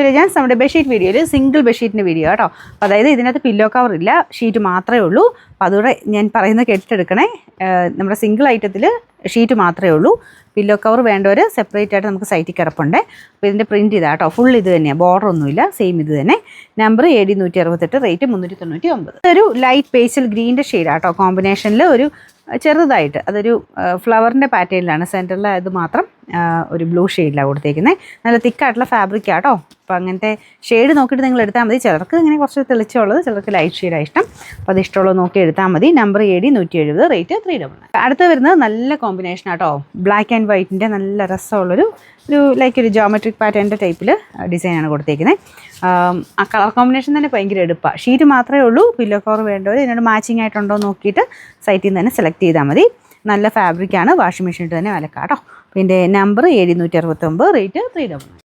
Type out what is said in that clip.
വില്ലേജൻസ് നമ്മുടെ ബെഡ്ഷീറ്റ് വീഡിയോയിൽ single ബെഡ്ഷീറ്റിൻ്റെ video കേട്ടോ. അതായത് ഇതിനകത്ത് പില്ലോ കവർ ഇല്ല, ഷീറ്റ് മാത്രമേ ഉള്ളൂ. അപ്പോൾ അതുകൂടെ ഞാൻ പറയുന്നത് കേട്ടിട്ടെടുക്കണേ. നമ്മുടെ സിംഗിൾ ഐറ്റത്തിൽ ഷീറ്റ് മാത്രമേ ഉള്ളൂ. പില്ലോ കവർ വേണ്ടവർ സെപ്പറേറ്റ് ആയിട്ട് നമുക്ക് സൈറ്റിൽ കിടപ്പുണ്ട്. അപ്പോൾ ഇതിൻ്റെ പ്രിൻറ്റ് ഇതാ കേട്ടോ, ഫുൾ ഇത് തന്നെയാണ്, ബോർഡർ ഒന്നുമില്ല, സെയിം ഇത് തന്നെ. Number AD 168, rate 399. ഇതൊരു ലൈറ്റ് പേസ്റ്റൽ ഗ്രീൻ്റെ ഷെയ്ഡാണ് കേട്ടോ. കോമ്പിനേഷനിൽ ഒരു ചെറുതായിട്ട് അതൊരു ഫ്ലവറിൻ്റെ പാറ്റേണിലാണ്, സെൻറ്ററിൽ അത് മാത്രം ഒരു ബ്ലൂ ഷെയ്ഡിലാണ് കൊടുത്തേക്കുന്നത്. നല്ല തിക്കായിട്ടുള്ള ഫാബ്രിക് ആട്ടോ. അപ്പോൾ അങ്ങനത്തെ ഷെയ്ഡ് നോക്കിയിട്ട് നിങ്ങൾ എടുത്താൽ മതി. ചിലർക്ക് ഇങ്ങനെ കുറച്ച് തെളിച്ചുള്ളത്, ചിലർക്ക് ലൈറ്റ് ഷെയ്ഡാണ് ഇഷ്ടം. അപ്പോൾ അത് ഇഷ്ടമുള്ളത് നോക്കി എടുത്താൽ മതി. Number AD 170, rate 399. അടുത്ത് വരുന്നത് നല്ല കോമ്പിനേഷൻ ആട്ടോ. ബ്ലാക്ക് ആൻഡ് വൈറ്റിൻ്റെ നല്ല രസമുള്ളൊരു ലൈക്ക് ഒരു ജോമെട്രിക് പാറ്റേണിൻ്റെ ടൈപ്പിൽ ഡിസൈനാണ് കൊടുത്തേക്കുന്നത്. ആ കളർ കോമ്പിനേഷൻ തന്നെ ഭയങ്കര എടുപ്പാണ്. ഷീറ്റ് മാത്രമേ ഉള്ളൂ. പില്ലോ കവർ വേണ്ടവർ ഇതിനോട് മാച്ചിങ് ആയിട്ടുണ്ടോ നോക്കിയിട്ട് സൈറ്റിൽ നിന്ന് തന്നെ സെലക്ട് ചെയ്താൽ മതി. നല്ല ഫാബ്രിക്കാണ്, വാഷിംഗ് മെഷീനിൽ തന്നെ അലക്കാം കേട്ടോ. പിന്നെ നമ്പർ AD 169, റേറ്റ് 399.